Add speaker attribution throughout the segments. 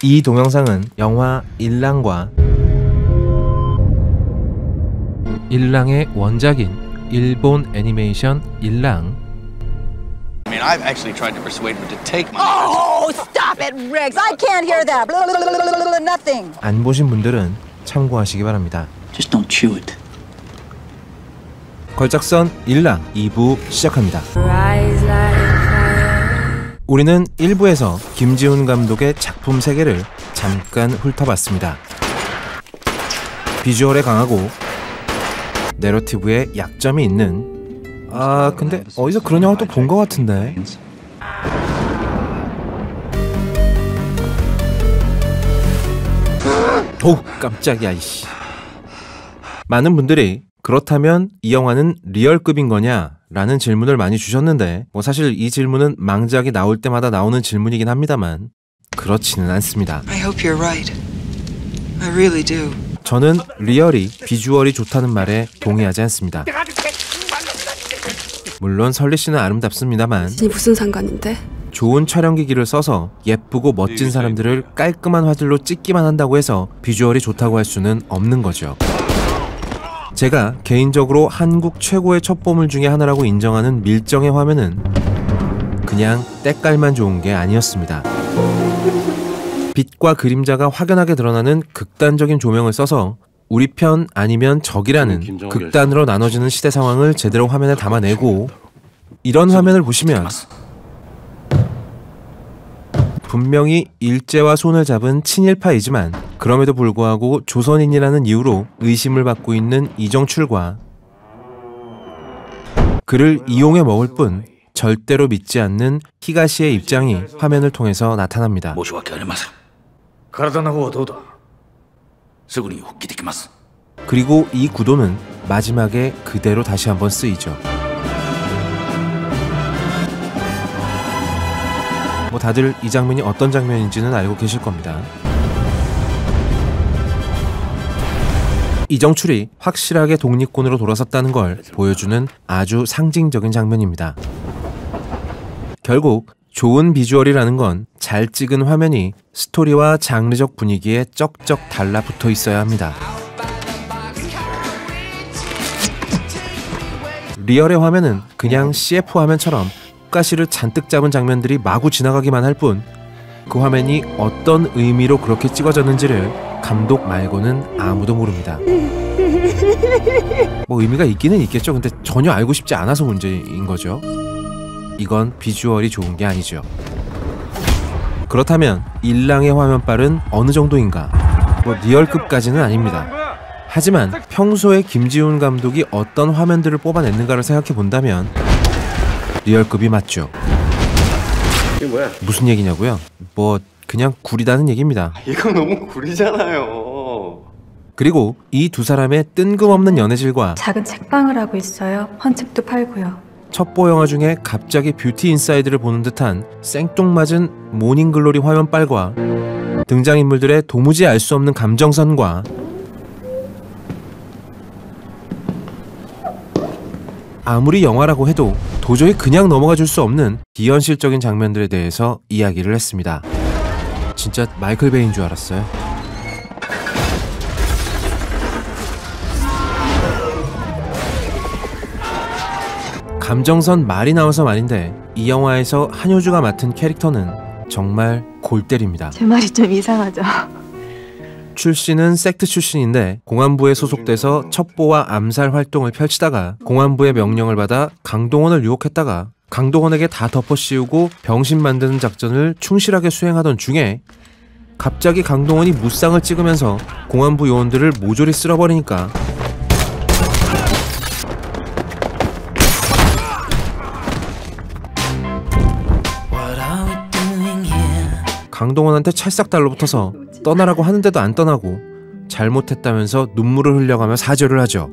Speaker 1: 이 동영상은 영화 일랑과 일랑의 원작인 일본 애니메이션 일랑.
Speaker 2: I mean, I've actually tried to persuade him to take my.
Speaker 3: Oh, stop it, Rex! I can't hear that. Blah, blah, blah, blah, blah, nothing.
Speaker 1: 안 보신 분들은 참고하시기 바랍니다.
Speaker 2: Just don't chew it.
Speaker 1: 걸작선 일랑 2부 시작합니다. 우리는 1부에서 김지훈 감독의 작품 세계를 잠깐 훑어봤습니다. 비주얼에 강하고 내러티브에 약점이 있는, 근데 어디서 그런 영화 또 본 것 같은데. 오, 깜짝이야 이씨. 많은 분들이 그렇다면 이 영화는 리얼급인 거냐? 라는 질문을 많이 주셨는데, 사실 이 질문은 망작이 나올 때마다 나오는 질문이긴 합니다만 그렇지는 않습니다.
Speaker 4: I hope you're right. I really do.
Speaker 1: 저는 리얼이 비주얼이 좋다는 말에 동의하지 않습니다. 물론 설리 씨는 아름답습니다만
Speaker 5: 이 무슨 상관인데?
Speaker 1: 좋은 촬영기기를 써서 예쁘고 멋진 사람들을 깔끔한 화질로 찍기만 한다고 해서 비주얼이 좋다고 할 수는 없는 거죠. 제가 개인적으로 한국 최고의 첩보물 중에 하나라고 인정하는 밀정의 화면은 그냥 때깔만 좋은 게 아니었습니다. 빛과 그림자가 확연하게 드러나는 극단적인 조명을 써서 우리 편 아니면 적이라는 극단으로 나눠지는 시대 상황을 제대로 화면에 담아내고, 이런 화면을 보시면 분명히 일제와 손을 잡은 친일파이지만 그럼에도 불구하고 조선인이라는 이유로 의심을 받고 있는 이정출과 그를 이용해 먹을 뿐 절대로 믿지 않는 히가시의 입장이 화면을 통해서 나타납니다. 그리고 이 구도는 마지막에 그대로 다시 한번 쓰이죠. 다들 이 장면이 어떤 장면인지는 알고 계실 겁니다. 이정출이 확실하게 독립군으로 돌아섰다는 걸 보여주는 아주 상징적인 장면입니다. 결국 좋은 비주얼이라는 건 잘 찍은 화면이 스토리와 장르적 분위기에 쩍쩍 달라붙어 있어야 합니다. 리얼의 화면은 그냥 CF 화면처럼 가시를 잔뜩 잡은 장면들이 마구 지나가기만 할 뿐 그 화면이 어떤 의미로 그렇게 찍어졌는지를 감독 말고는 아무도 모릅니다. 의미가 있기는 있겠죠. 근데 전혀 알고 싶지 않아서 문제인 거죠. 이건 비주얼이 좋은 게 아니죠. 그렇다면 일랑의 화면빨은 어느 정도인가? 리얼급까지는 아닙니다. 하지만 평소에 김지훈 감독이 어떤 화면들을 뽑아냈는가를 생각해 본다면 리얼급이 맞죠.
Speaker 6: 이게 뭐야?
Speaker 1: 무슨 얘기냐고요? 그냥 구리다는 얘기입니다.
Speaker 6: 이거 너무 구리잖아요.
Speaker 1: 그리고 이 두 사람의 뜬금없는 연애질과
Speaker 5: 작은 책방을 하고 있어요. 헌책도 팔고요.
Speaker 1: 첩보 영화 중에 갑자기 뷰티 인사이드를 보는 듯한 생뚱맞은 모닝글로리 화면빨과 등장인물들의 도무지 알 수 없는 감정선과 아무리 영화라고 해도 도저히 그냥 넘어가 줄 수 없는 비현실적인 장면들에 대해서 이야기를 했습니다. 진짜 마이클 베이인 줄 알았어요. 감정선 말이 나와서 말인데 이 영화에서 한효주가 맡은 캐릭터는 정말 골 때립니다.
Speaker 5: 제 말이 좀 이상하죠?
Speaker 1: 출신은 섹트 출신인데 공안부에 소속돼서 첩보와 암살 활동을 펼치다가 공안부의 명령을 받아 강동원을 유혹했다가 강동원에게 다 덮어씌우고 병신 만드는 작전을 충실하게 수행하던 중에 갑자기 강동원이 무쌍을 찍으면서 공안부 요원들을 모조리 쓸어버리니까 강동원한테 찰싹 달라붙어서 떠나라고 하는데도 안 떠나고 잘못했다면서 눈물을 흘려가며 사죄를 하죠.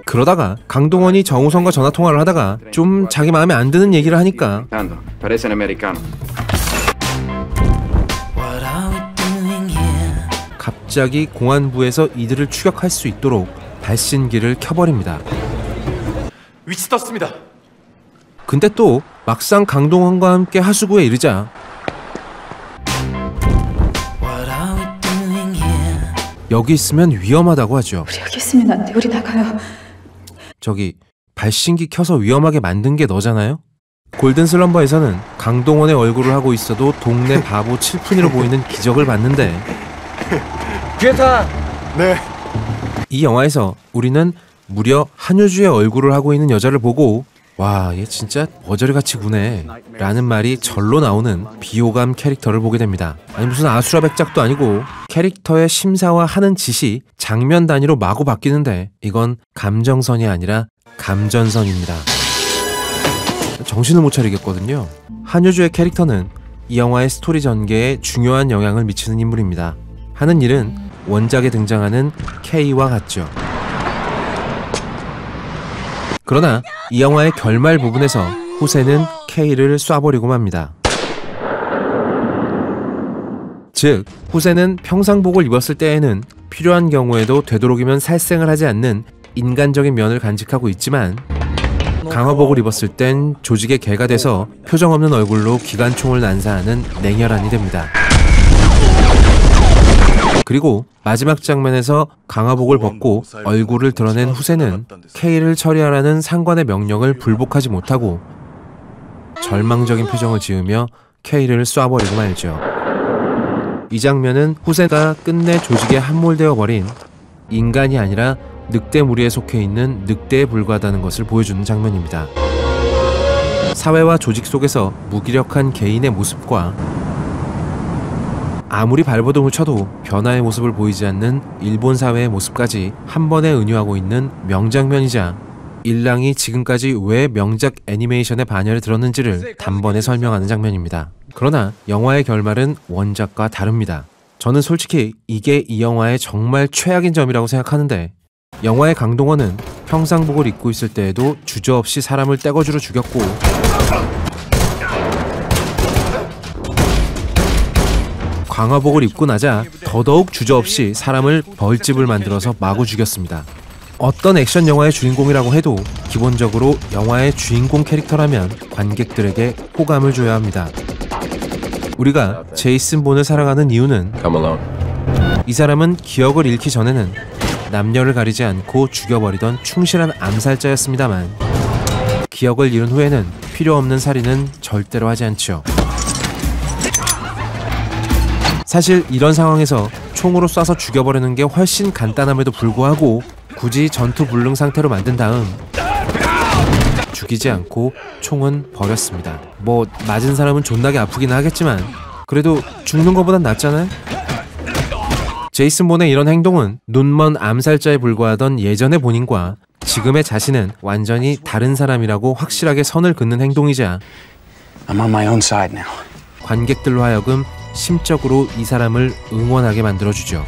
Speaker 1: 그러다가 강동원이 정우성과 전화통화를 하다가 좀 자기 마음에 안 드는 얘기를 하니까 갑자기 공안부에서 이들을 추격할 수 있도록 발신기를 켜버립니다.
Speaker 6: 위치 떴습니다.
Speaker 1: 근데 또 막상 강동원과 함께 하수구에 이르자 여기 있으면 위험하다고 하죠.
Speaker 5: 우리 여기 있으면 안 돼. 우리 나가요.
Speaker 1: 저기 발신기 켜서 위험하게 만든 게 너잖아요? 골든 슬럼버에서는 강동원의 얼굴을 하고 있어도 동네 바보 칠푼이로 보이는 기적을 봤는데
Speaker 6: 네.
Speaker 1: 이 영화에서 우리는 무려 한효주의 얼굴을 하고 있는 여자를 보고 와, 얘 진짜 머저리같이 구네 라는 말이 절로 나오는 비호감 캐릭터를 보게 됩니다. 아니 무슨 아수라백작도 아니고 캐릭터의 심사와 하는 짓이 장면 단위로 마구 바뀌는데 이건 감정선이 아니라 감전선입니다. 정신을 못 차리겠거든요. 한효주의 캐릭터는 이 영화의 스토리 전개에 중요한 영향을 미치는 인물입니다. 하는 일은 원작에 등장하는 K와 같죠. 그러나 이 영화의 결말 부분에서 후세는 K를 쏴버리고 맙니다. 즉, 후세는 평상복을 입었을 때에는 필요한 경우에도 되도록이면 살생을 하지 않는 인간적인 면을 간직하고 있지만 강화복을 입었을 땐 조직의 개가 돼서 표정 없는 얼굴로 기관총을 난사하는 냉혈한이 됩니다. 그리고 마지막 장면에서 강화복을 벗고 얼굴을 드러낸 후세는 K를 처리하라는 상관의 명령을 불복하지 못하고 절망적인 표정을 지으며 K를 쏴버리고 말죠. 이 장면은 후세가 끝내 조직에 함몰되어 버린 인간이 아니라 늑대 무리에 속해 있는 늑대에 불과하다는 것을 보여주는 장면입니다. 사회와 조직 속에서 무기력한 개인의 모습과 아무리 발버둥을 쳐도 변화의 모습을 보이지 않는 일본 사회의 모습까지 한 번에 은유하고 있는 명장면이자 일랑이 지금까지 왜 명작 애니메이션의 반열에 들었는지를 단번에 설명하는 장면입니다. 그러나 영화의 결말은 원작과 다릅니다. 저는 솔직히 이게 이 영화의 정말 최악인 점이라고 생각하는데 영화의 강동원은 평상복을 입고 있을 때에도 주저없이 사람을 떼거지로 죽였고 강화복을 입고 나자 더더욱 주저없이 사람을 벌집을 만들어서 마구 죽였습니다. 어떤 액션 영화의 주인공이라고 해도 기본적으로 영화의 주인공 캐릭터라면 관객들에게 호감을 줘야 합니다. 우리가 제이슨 본을 사랑하는 이유는 이 사람은 기억을 잃기 전에는 남녀를 가리지 않고 죽여버리던 충실한 암살자였습니다만 기억을 잃은 후에는 필요 없는 살인은 절대로 하지 않죠. 사실 이런 상황에서 총으로 쏴서 죽여버리는 게 훨씬 간단함에도 불구하고 굳이 전투불능 상태로 만든 다음 죽이지 않고 총은 버렸습니다. 뭐 맞은 사람은 존나게 아프긴 하겠지만 그래도 죽는 것보단 낫잖아요? 제이슨 본의 이런 행동은 눈먼 암살자에 불과하던 예전의 본인과 지금의 자신은 완전히 다른 사람이라고 확실하게 선을 긋는 행동이자
Speaker 2: I'm on my own side now.
Speaker 1: 관객들로 하여금 심적으로 이 사람을 응원하게 만들어주죠.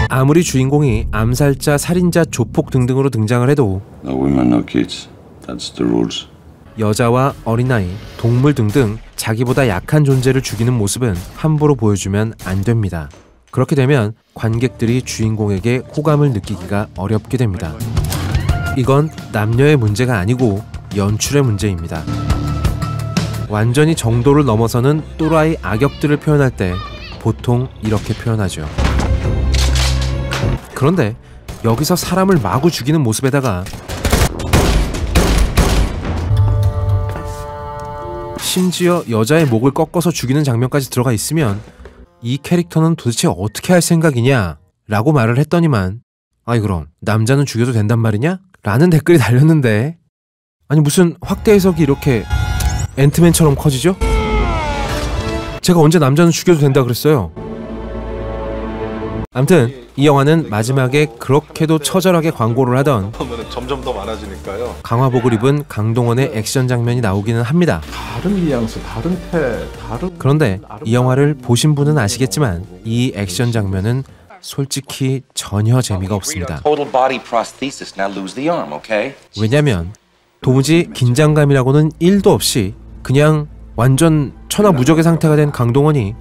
Speaker 1: 아무리 주인공이 암살자, 살인자, 조폭 등등으로 등장을 해도
Speaker 7: No women, no kids. That's the rules.
Speaker 1: 여자와 어린아이, 동물 등등 자기보다 약한 존재를 죽이는 모습은 함부로 보여주면 안 됩니다. 그렇게 되면 관객들이 주인공에게 호감을 느끼기가 어렵게 됩니다. 이건 남녀의 문제가 아니고 연출의 문제입니다. 완전히 정도를 넘어서는 또라이 악역들을 표현할 때 보통 이렇게 표현하죠. 그런데 여기서 사람을 마구 죽이는 모습에다가 심지어 여자의 목을 꺾어서 죽이는 장면까지 들어가 있으면 이 캐릭터는 도대체 어떻게 할 생각이냐? 라고 말을 했더니만 아이 그럼 남자는 죽여도 된단 말이냐? 라는 댓글이 달렸는데 아니 무슨 확대 해석이 이렇게 앤트맨처럼 커지죠? 제가 언제 남자는 죽여도 된다 그랬어요? 암튼 이 영화는 마지막에 그렇게도 처절하게 광고를 하던
Speaker 8: 점점 더 많아지니까요.
Speaker 1: 강화복을 입은 강동원의 액션 장면이 나오기는 합니다.
Speaker 8: 다른 뉘앙스, 다른 다른.
Speaker 1: 그런데 이 영화를 보신 분은 아시겠지만 이 액션 장면은 솔직히 전혀 재미가 없습니다. 왜냐면 도무지 긴장감이라고는 1도 없이 그냥 완전 천하무적의 상태가 된 강동원이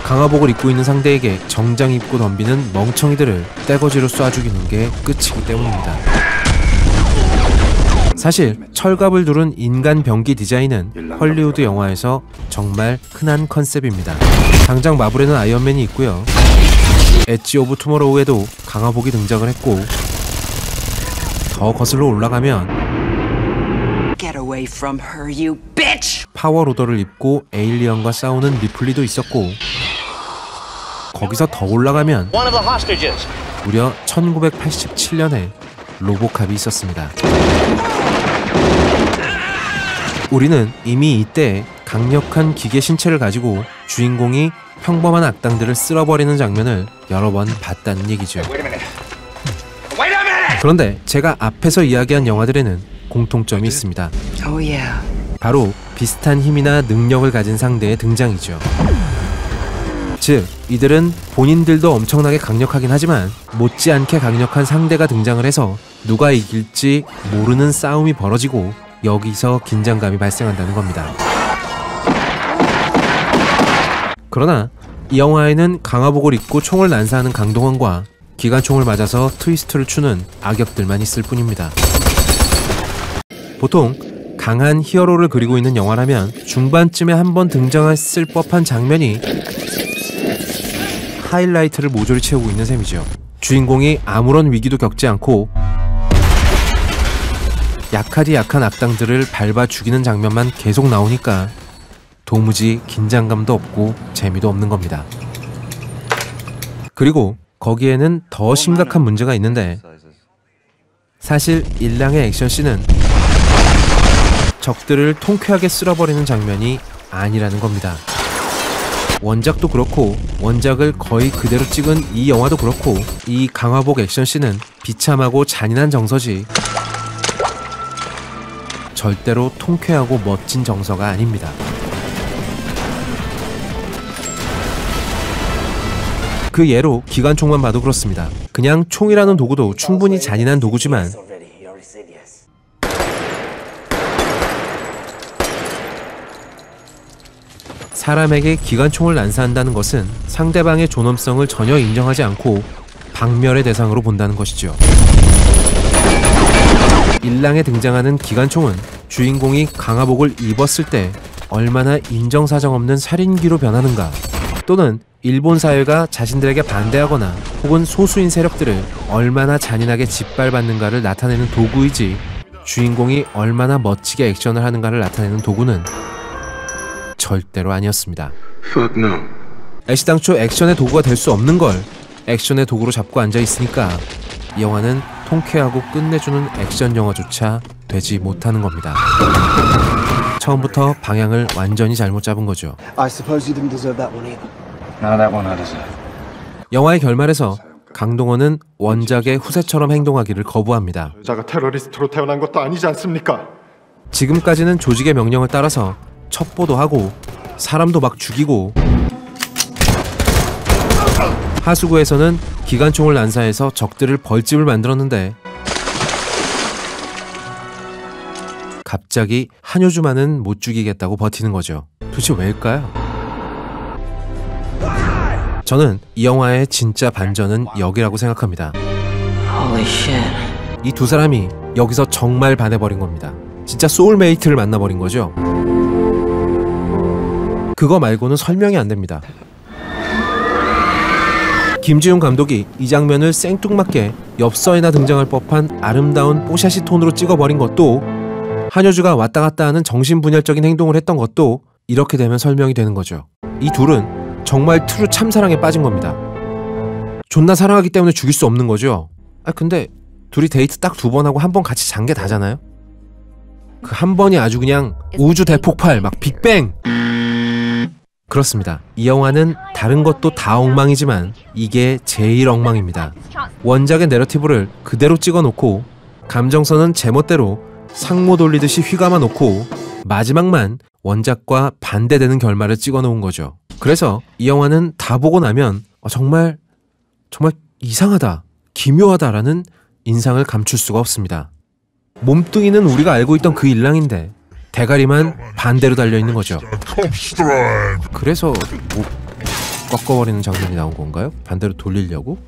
Speaker 1: 강화복을 입고 있는 상대에게 정장 입고 덤비는 멍청이들을 떼거지로 쏴 죽이는 게 끝이기 때문입니다. 사실 철갑을 두른 인간 병기 디자인은 헐리우드 영화에서 정말 흔한 컨셉입니다. 당장 마블에는 아이언맨이 있고요. 엣지 오브 투모로우에도 강화복이 등장을 했고, 더 거슬러 올라가면
Speaker 4: Get away from her, you bitch!
Speaker 1: 파워로더를 입고 에일리언과 싸우는 리플리도 있었고, 거기서 더 올라가면 무려 1987년에 로보캅이 있었습니다. 우리는 이미 이때 강력한 기계 신체를 가지고 주인공이 평범한 악당들을 쓸어버리는 장면을 여러 번 봤다는 얘기죠. 그런데 제가 앞에서 이야기한 영화들에는 공통점이 있습니다.
Speaker 4: Oh yeah.
Speaker 1: 바로 비슷한 힘이나 능력을 가진 상대의 등장이죠. 즉, 이들은 본인들도 엄청나게 강력하긴 하지만 못지않게 강력한 상대가 등장을 해서 누가 이길지 모르는 싸움이 벌어지고 여기서 긴장감이 발생한다는 겁니다. 그러나 이 영화에는 강화복을 입고 총을 난사하는 강동원과 기관총을 맞아서 트위스트를 추는 악역들만 있을 뿐입니다. 보통 강한 히어로를 그리고 있는 영화라면 중반쯤에 한번 등장했을 법한 장면이 하이라이트를 모조리 채우고 있는 셈이죠. 주인공이 아무런 위기도 겪지 않고 약하디 약한 악당들을 밟아 죽이는 장면만 계속 나오니까 도무지 긴장감도 없고 재미도 없는 겁니다. 그리고 거기에는 더 심각한 문제가 있는데, 사실 일랑의 액션씬은 적들을 통쾌하게 쓸어버리는 장면이 아니라는 겁니다. 원작도 그렇고 원작을 거의 그대로 찍은 이 영화도 그렇고 이 강화복 액션씬은 비참하고 잔인한 정서지 절대로 통쾌하고 멋진 정서가 아닙니다. 그 예로 기관총만 봐도 그렇습니다. 그냥 총이라는 도구도 충분히 잔인한 도구지만 사람에게 기관총을 난사한다는 것은 상대방의 존엄성을 전혀 인정하지 않고 박멸의 대상으로 본다는 것이죠. 일랑에 등장하는 기관총은 주인공이 강화복을 입었을 때 얼마나 인정사정 없는 살인기로 변하는가, 또는 일본 사회가 자신들에게 반대하거나 혹은 소수인 세력들을 얼마나 잔인하게 짓밟았는가를 나타내는 도구이지, 주인공이 얼마나 멋지게 액션을 하는가를 나타내는 도구는 절대로 아니었습니다.
Speaker 7: Fuck no.
Speaker 1: 애시당초 액션의 도구가 될 수 없는 걸 액션의 도구로 잡고 앉아있으니까 이 영화는 통쾌하고 끝내주는 액션 영화조차 되지 못하는 겁니다. 처음부터 방향을 완전히 잘못 잡은 거죠.
Speaker 9: I suppose you didn't deserve that one either.
Speaker 7: No, that one I deserve.
Speaker 1: 영화의 결말에서 강동원은 원작의 후세처럼 행동하기를 거부합니다.
Speaker 8: 여자가 테러리스트로 태어난 것도 아니지 않습니까?
Speaker 1: 지금까지는 조직의 명령을 따라서 첩보도 하고 사람도 막 죽이고, 하수구에서는 기관총을 난사해서 적들을 벌집을 만들었는데 갑자기 한효주만은 못 죽이겠다고 버티는 거죠. 도대체 왜일까요? 저는 이 영화의 진짜 반전은 여기라고 생각합니다. 이 두 사람이 여기서 정말 반해버린 겁니다. 진짜 소울메이트를 만나버린 거죠. 그거 말고는 설명이 안 됩니다. 김지훈 감독이 이 장면을 생뚱맞게 엽서에나 등장할 법한 아름다운 뽀샤시 톤으로 찍어버린 것도, 한효주가 왔다 갔다 하는 정신분열적인 행동을 했던 것도 이렇게 되면 설명이 되는 거죠. 이 둘은 정말 트루 참사랑에 빠진 겁니다. 존나 사랑하기 때문에 죽일 수 없는 거죠. 근데 둘이 데이트 딱 2번 하고 한 번 같이 잔 게 다잖아요. 그 한 번이 아주 그냥 우주 대폭발, 막 빅뱅! 그렇습니다. 이 영화는 다른 것도 다 엉망이지만 이게 제일 엉망입니다. 원작의 내러티브를 그대로 찍어놓고 감정선은 제멋대로 상모 돌리듯이 휘감아 놓고 마지막만 원작과 반대되는 결말을 찍어놓은 거죠. 그래서 이 영화는 다 보고 나면 정말 이상하다, 기묘하다라는 인상을 감출 수가 없습니다. 몸뚱이는 우리가 알고 있던 그 일랑인데 대가리만 반대로 달려있는 거죠. 그래서 뭐 꺾어버리는 장면이 나온 건가요? 반대로 돌리려고?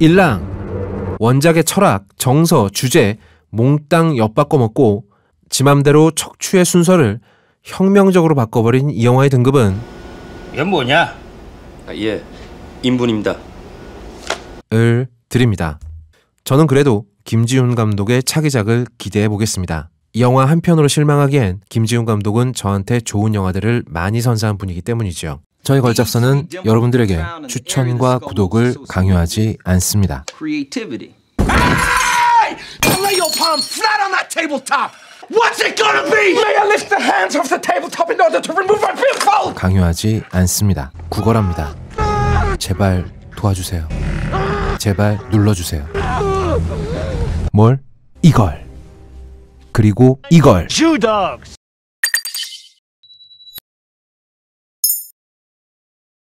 Speaker 1: 일랑! 원작의 철학, 정서, 주제 몽땅 엿바꿔 먹고 지 맘대로 척추의 순서를 혁명적으로 바꿔버린 이 영화의 등급은
Speaker 10: 이건 뭐냐?
Speaker 6: 예, 인분입니다.
Speaker 1: 을 드립니다. 저는 그래도 김지훈 감독의 차기작을 기대해 보겠습니다. 이 영화 한 편으로 실망하기엔 김지훈 감독은 저한테 좋은 영화들을 많이 선사한 분이기 때문이죠. 저희 걸작서는 여러분들에게 추천과 구독을 강요하지 않습니다.
Speaker 10: Lay your palm flat on that tabletop. What's it gonna be? May I lift the hands off the tabletop in order to remove my billfold?
Speaker 1: 강요하지 않습니다. 구걸합니다. 제발 도와주세요. 제발 눌러주세요. 뭘? 이걸. 그리고 이걸.